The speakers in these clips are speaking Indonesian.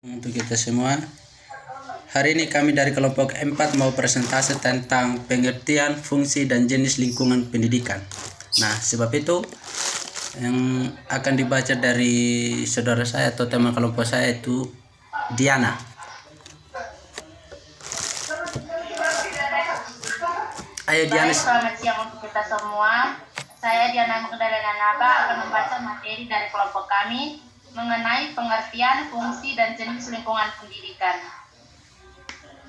Untuk kita semua, hari ini kami dari kelompok 4 mau presentasi tentang pengertian, fungsi, dan jenis lingkungan pendidikan. Nah, sebab itu yang akan dibaca dari saudara saya atau teman kelompok saya itu Diana. Ayo Diana. Selamat siang untuk kita semua. Saya Diana Magdalena Naba akan membaca materi dari kelompok kami mengenai pengertian, fungsi, dan jenis lingkungan pendidikan.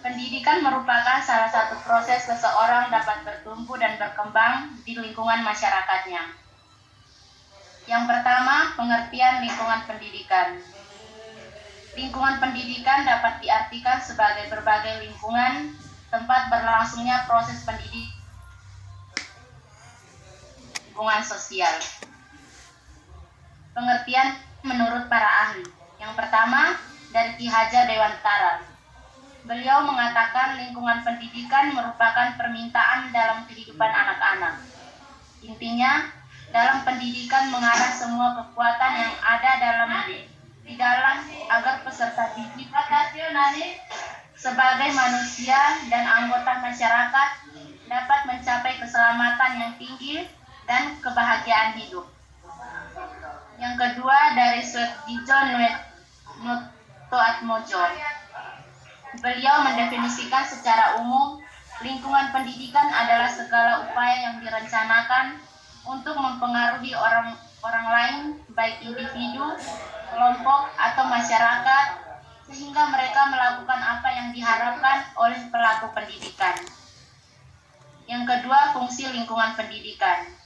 Pendidikan merupakan salah satu proses seseorang dapat bertumbuh dan berkembang di lingkungan masyarakatnya. Yang pertama, pengertian lingkungan pendidikan. Lingkungan pendidikan dapat diartikan sebagai berbagai lingkungan tempat berlangsungnya proses pendidikan lingkungan sosial. Pengertian menurut para ahli. Yang pertama, dari Ki Hajar Dewantara. Beliau mengatakan lingkungan pendidikan merupakan permintaan dalam kehidupan anak-anak. Intinya, dalam pendidikan mengarah semua kekuatan yang ada di dalam agar peserta didik sebagai manusia dan anggota masyarakat dapat mencapai keselamatan yang tinggi dan kebahagiaan hidup. Yang kedua, dari Swetjijo Nutoatmojo. Beliau mendefinisikan secara umum lingkungan pendidikan adalah segala upaya yang direncanakan untuk mempengaruhi orang lain, baik individu, kelompok, atau masyarakat, sehingga mereka melakukan apa yang diharapkan oleh pelaku pendidikan. Yang kedua, fungsi lingkungan pendidikan.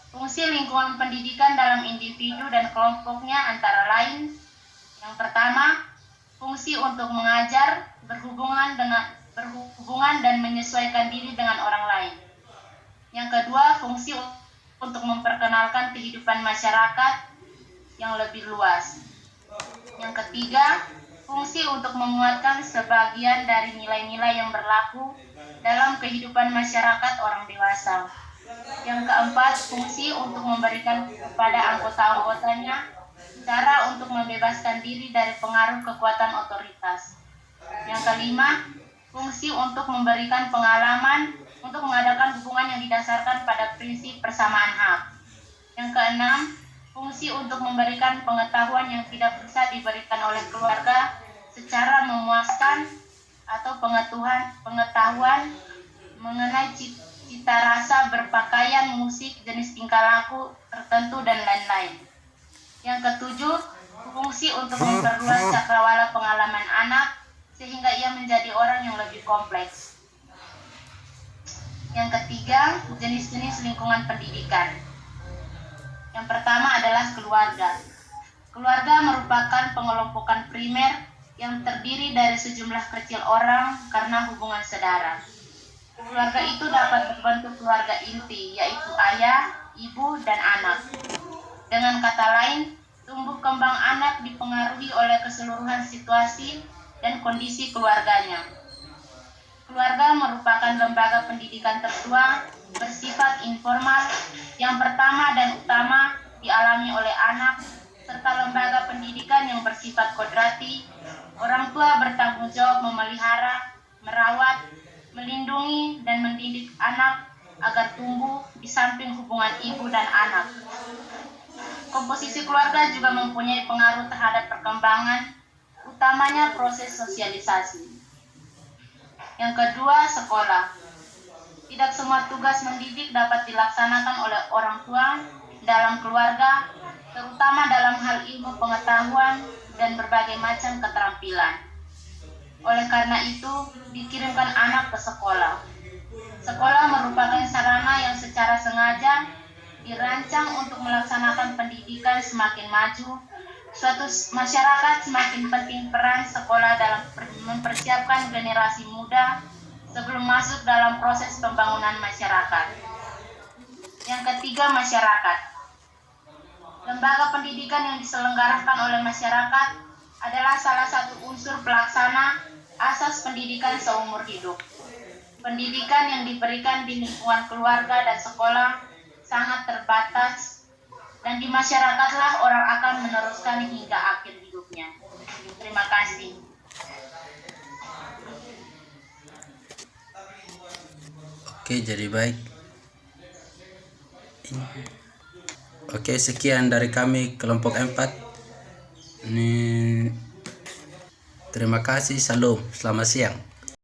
Fungsi lingkungan pendidikan dalam individu dan kelompoknya antara lain: yang pertama, fungsi untuk mengajar, berhubungan dan menyesuaikan diri dengan orang lain. Yang kedua, fungsi untuk memperkenalkan kehidupan masyarakat yang lebih luas. Yang ketiga, fungsi untuk menguatkan sebagian dari nilai-nilai yang berlaku dalam kehidupan masyarakat orang dewasa. Yang keempat, fungsi untuk memberikan kepada anggota-anggotanya cara untuk membebaskan diri dari pengaruh kekuatan otoritas. Yang kelima, fungsi untuk memberikan pengalaman untuk mengadakan hubungan yang didasarkan pada prinsip persamaan hak. Yang keenam, fungsi untuk memberikan pengetahuan yang tidak bisa diberikan oleh keluarga secara memuaskan atau pengetahuan mengenai cita rasa, berpakaian, musik, jenis tingkah laku tertentu, dan lain-lain. Yang ketujuh, fungsi untuk memperluas cakrawala pengalaman anak sehingga ia menjadi orang yang lebih kompleks. Yang ketiga, jenis-jenis lingkungan pendidikan. Yang pertama adalah keluarga. Keluarga merupakan pengelompokan primer yang terdiri dari sejumlah kecil orang karena hubungan saudara. Keluarga itu dapat berbentuk keluarga inti, yaitu ayah, ibu, dan anak. Dengan kata lain, tumbuh kembang anak dipengaruhi oleh keseluruhan situasi dan kondisi keluarganya. Keluarga merupakan lembaga pendidikan tertua bersifat informal yang pertama dan utama dialami oleh anak, serta lembaga pendidikan yang bersifat kodrati. Orang tua bertanggung jawab memelihara, merawat, melindungi, dan mendidik anak agar tumbuh di samping hubungan ibu dan anak. Komposisi keluarga juga mempunyai pengaruh terhadap perkembangan, utamanya proses sosialisasi. Yang kedua, sekolah. Tidak semua tugas mendidik dapat dilaksanakan oleh orang tua dalam keluarga, terutama dalam hal ilmu pengetahuan dan berbagai macam keterampilan. Oleh karena itu, dikirimkan anak ke sekolah. Sekolah merupakan sarana yang secara sengaja dirancang untuk melaksanakan pendidikan semakin maju. Suatu masyarakat semakin penting peran sekolah dalam mempersiapkan generasi muda sebelum masuk dalam proses pembangunan masyarakat. Yang ketiga, masyarakat. Lembaga pendidikan yang diselenggarakan oleh masyarakat adalah salah satu unsur pelaksana asas pendidikan seumur hidup. Pendidikan yang diberikan di lingkungan keluarga dan sekolah sangat terbatas, dan di masyarakatlah orang akan meneruskan hingga akhir hidupnya. Terima kasih. Oke, jadi baik. Oke, sekian dari kami kelompok 4. Ini terima kasih, salam, selamat siang.